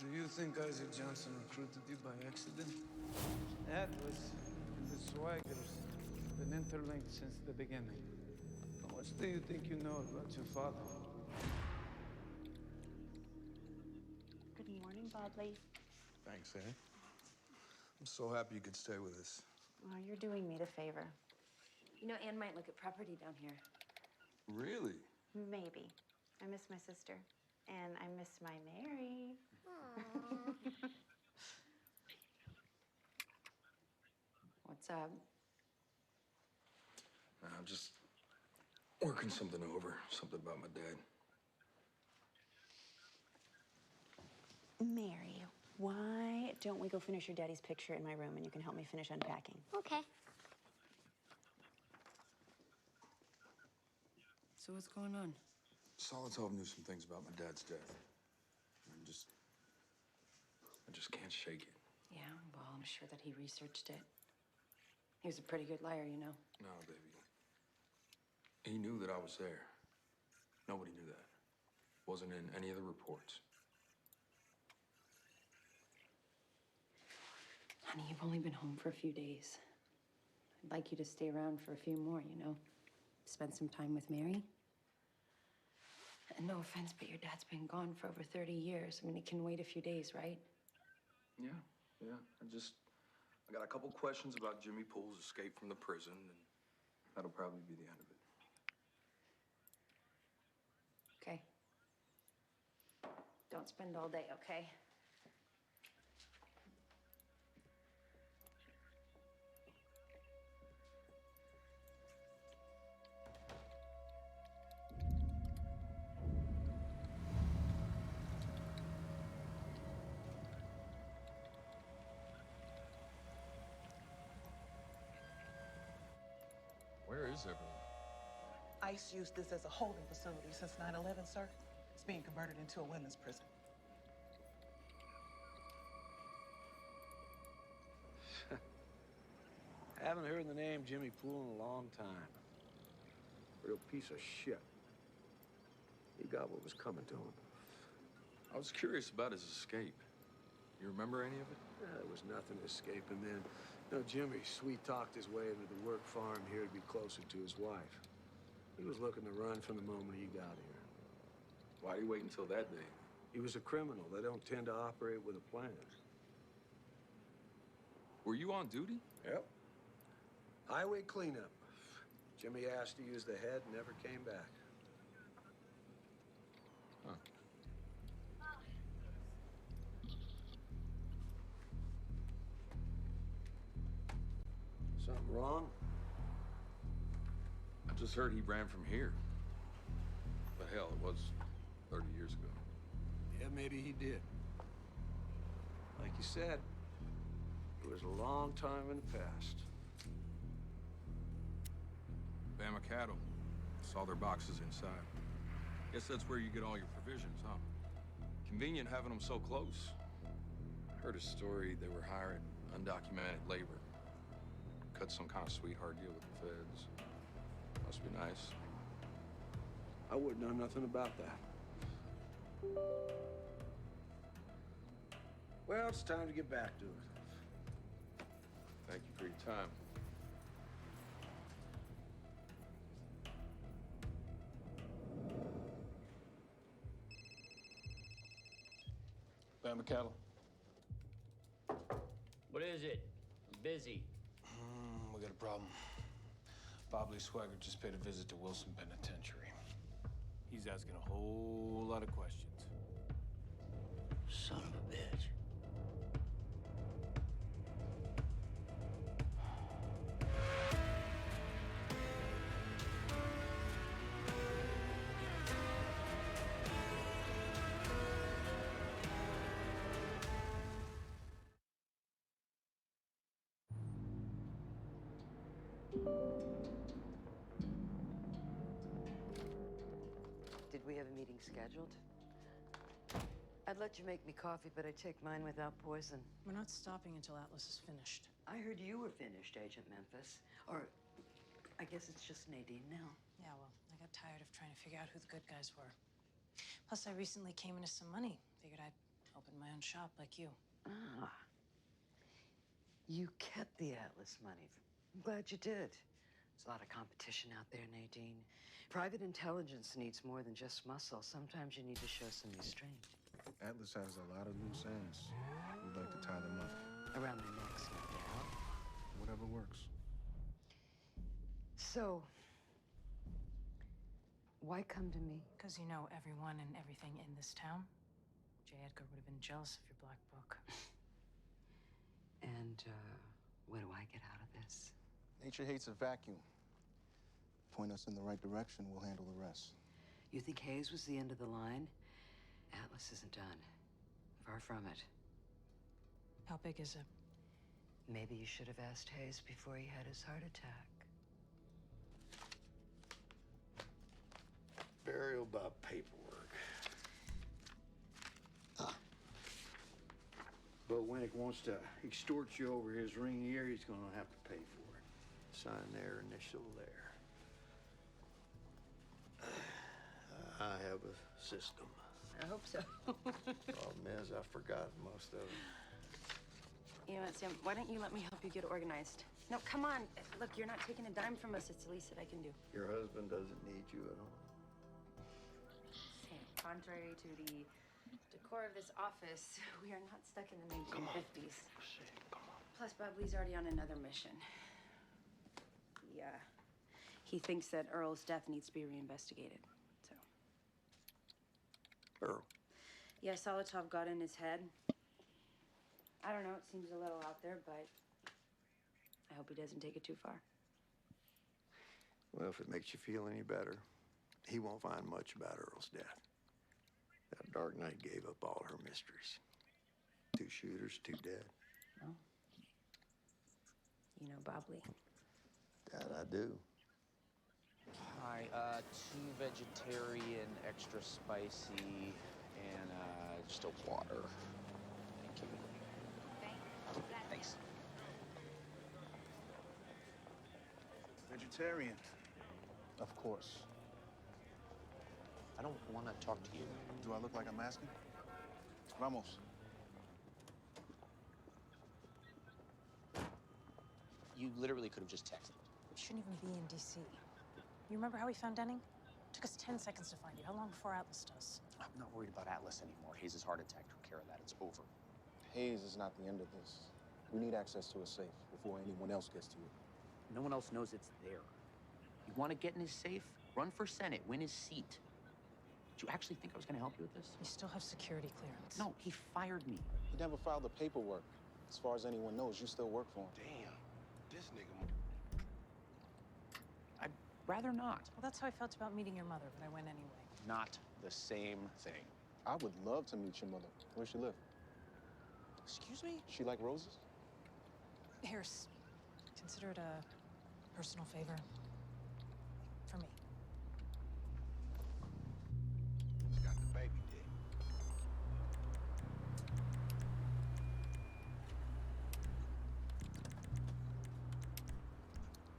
Do you think Isaac Johnson recruited you by accident? Atlas and the Swaggers have been interlinked since the beginning. How much do you think you know about your father? Good morning, Bobley. Thanks, eh? I'm so happy you could stay with us. Oh, you're doing me the favor. You know, Anne might look at property down here. Really? Maybe. I miss my sister. And I miss my Mary. What's up? I'm just working something over, something about my dad. Mary, why don't we go finish your daddy's picture in my room and you can help me finish unpacking? Okay. So what's going on? Solitov knew some things about my dad's death. I just can't shake it. Yeah, well, I'm sure that he researched it. He was a pretty good liar, you know. No, baby. He knew that I was there. Nobody knew that. Wasn't in any of the reports. Honey, you've only been home for a few days. I'd like you to stay around for a few more, you know. Spend some time with Mary. And no offense, but your dad's been gone for over 30 years. I mean, it can wait a few days, right? Yeah. I got a couple questions about Jimmy Poole's escape from the prison, and that'll probably be the end of it. Okay. Don't spend all day, okay? Where is everyone? ICE used this as a holding facility since 9/11, sir. It's being converted into a women's prison. I haven't heard the name Jimmy Poole in a long time. Real piece of shit. He got what was coming to him. I was curious about his escape. You remember any of it? There was nothing escaping then. No, Jimmy sweet-talked his way into the work farm here to be closer to his wife. He was looking to run from the moment he got here. Why'd he wait until that day? He was a criminal. They don't tend to operate with a plan. Were you on duty? Yep. Highway cleanup. Jimmy asked to use the head, never came back. Huh. Something wrong? I just heard he ran from here. But hell, it was 30 years ago. Yeah, maybe he did. Like you said, it was a long time in the past. Bama cattle. Saw their boxes inside. Guess that's where you get all your provisions, huh? Convenient having them so close. Heard a story they were hiring undocumented labor. Cut some kind of sweetheart deal with the feds. Must be nice. I wouldn't know nothing about that. Well, it's time to get back to it. Thank you for your time. Bama cattle. What is it? I'm busy. We got a problem. Bob Lee Swagger just paid a visit to Wilson Penitentiary. He's asking a whole lot of questions. Son of a bitch. Did we have a meeting scheduled? I'd let you make me coffee, but I take mine without poison. We're not stopping until Atlas is finished. I heard you were finished, Agent Memphis. Or I guess it's just Nadine now. Yeah, well, I got tired of trying to figure out who the good guys were. Plus, I recently came into some money. Figured I'd Open my own shop like you. Ah. You kept the Atlas money. I'm glad you did. There's a lot of competition out there, Nadine. Private intelligence needs more than just muscle. Sometimes you need to show some restraint. Atlas has a lot of loose ends. We'd like to tie them up. Around their necks, no doubt. Whatever works. So, why come to me? Because you know everyone and everything in this town. J. Edgar would have been jealous of your black book. And, what do I get out of this? Nature hates a vacuum. Point us in the right direction, we'll handle the rest. You think Hayes was the end of the line? Atlas isn't done. Far from it. How big is it? Maybe you should have asked Hayes before he had his heart attack. Burial by paperwork. But Winnick wants to extort you over his ring here, he's gonna have to pay for it. Sign their initial there. I have a system. I hope so. Problem is, I forgot most of it. You know what, Sam? Why don't you let me help you get organized? No, come on. Look, you're not taking a dime from us. It's the least that I can do. Your husband doesn't need you at all. Sam, contrary to the decor of this office, we are not stuck in the 1950s. Come on. Plus, Bob Lee's already on another mission. Yeah. He thinks that Earl's death needs to be reinvestigated. So. Earl. Yeah, Solotov got in his head. I don't know, it seems a little out there, but I hope he doesn't take it too far. Well, if it makes you feel any better, he won't find much about Earl's death. That Dark Knight gave up all her mysteries. 2 shooters, 2 dead. No. You know Bob Lee. That I do. Hi, 2 vegetarian, extra spicy, and just a water. Thank you. Thanks. Vegetarian. Of course. I don't want to talk to you. Do I look like I'm asking? Ramos. You literally could have just texted. We shouldn't even be in D.C. You remember how we found Denning? Took us 10 seconds to find you. How long before Atlas does? I'm not worried about Atlas anymore. Hayes' heart attack took care of that. It's over. Hayes is not the end of this. We need access to a safe before anyone else gets to it. No one else knows it's there. You want to get in his safe? Run for Senate. Win his seat. Do you actually think I was going to help you with this? You still have security clearance. No, he fired me. He never filed the paperwork. As far as anyone knows, you still work for him. Damn, this nigga. I'd rather not. Well, that's how I felt about meeting your mother, but I went anyway. Not the same thing. I would love to meet your mother. Where she live? Excuse me? She like roses? Harris, consider it a personal favor for me. Got the baby dick.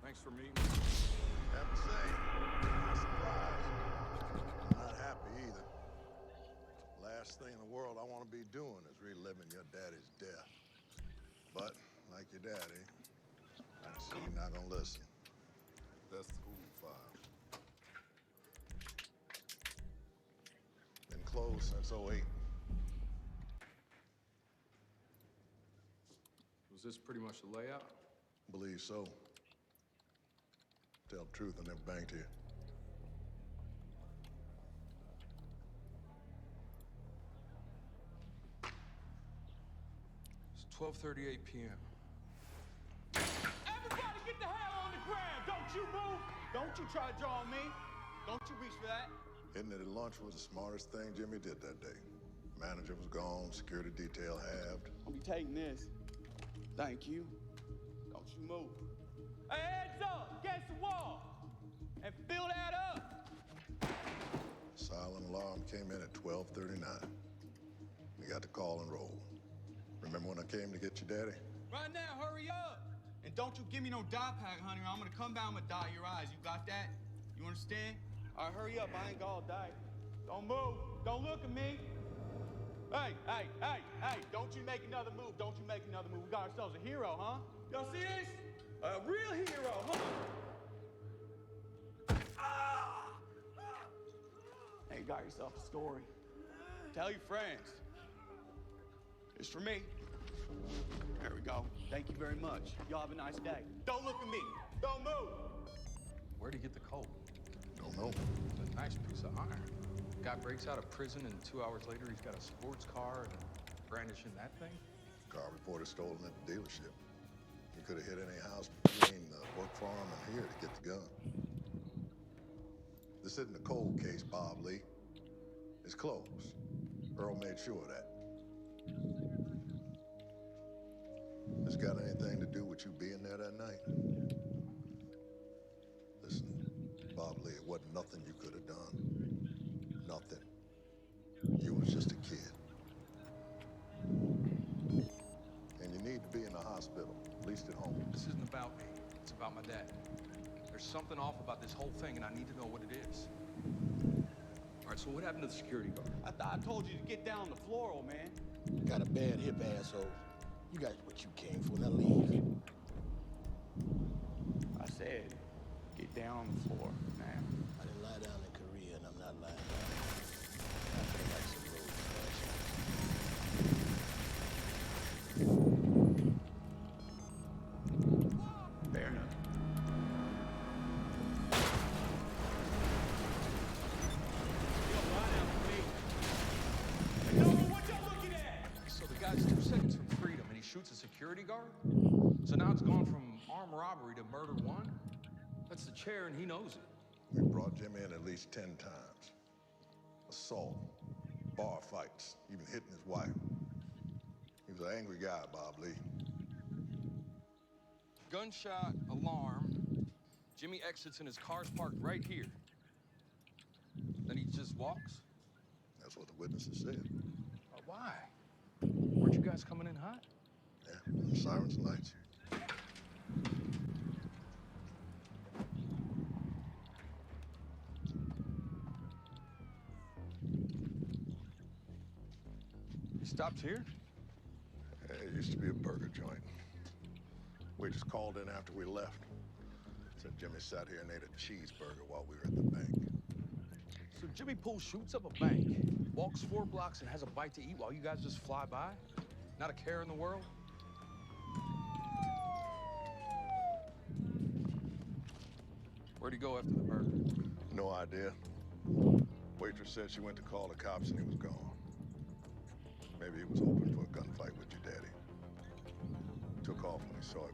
Thanks for meeting. Have to say, I'm surprised. I'm not happy either. Last thing in the world I want to be doing is reliving your daddy's death. But, like your daddy, I see you're not gonna listen. That's the old file. Been closed since '08. Was this pretty much the layout? Believe so. Tell the truth, I never banked here. It's 12:38 p.m. Everybody get the hell on the ground! Don't you move! Don't you try to draw me! Don't you reach for that! Hitting it at lunch was the smartest thing Jimmy did that day. Manager was gone, security detail halved. I'll be taking this. Thank you. Don't you move. Hey, heads up against the wall! And fill that up! Silent alarm came in at 12:39. We got the call and roll. Remember when I came to get your daddy? Right now, hurry up! And don't you give me no dye pack, honey, or I'm gonna come down and dye your eyes. You got that? You understand? All right, hurry up. I ain't gonna die. Don't move. Don't look at me. Hey, don't you make another move. Don't you make another move. We got ourselves a hero, huh? Y'all see this? A real hero, huh? Hey, you got yourself a story. Tell your friends. It's for me. There we go. Thank you very much. Y'all have a nice day. Don't look at me. Don't move. Where'd he get the Colt? Don't know. A nice piece of iron. Guy breaks out of prison, and 2 hours later, he's got a sports car and brandishing that thing? Car reporter stolen at the dealership. He could have hit any house between the work farm and here to get the gun. This isn't a cold case, Bob Lee. It's closed. Earl made sure of that. This got anything to do with you being there that night? Listen, Bob Lee, it wasn't nothing you could have done. Nothing. You was just a kid. And you need to be in the hospital, at least at home. This isn't about me. It's about my dad. There's something off about this whole thing, and I need to know what it is. All right, so what happened to the security guard? I thought I told you to get down on the floor, old man. Got a bad hip, asshole. You got what you came for. Now leave. I said, get down on the floor, man. I didn't lie down in Korea, and I'm not lying down. I feel like some road fashion. Fair enough. So the guy's 2 seconds from freedom, and he shoots a security guard? So now it's gone from armed robbery to murder 1? That's the chair, and he knows it. We brought Jim in at least 10 times. Assault, bar fights, even hitting his wife. He was an angry guy, Bob Lee. Gunshot, alarm. Jimmy exits and his car's parked right here. Then he just walks? That's what the witnesses said. Why? Weren't you guys coming in hot? Yeah, them sirens and lights. He stopped here? It used to be a burger joint. We just called in after we left. Said Jimmy sat here and ate a cheeseburger while we were at the bank. So Jimmy Poole shoots up a bank, walks 4 blocks and has a bite to eat while you guys just fly by? Not a care in the world? Where'd he go after the burger? No idea. Waitress said she went to call the cops and he was gone. Maybe he was hoping for a gunfight with your daddy. Took off when he saw it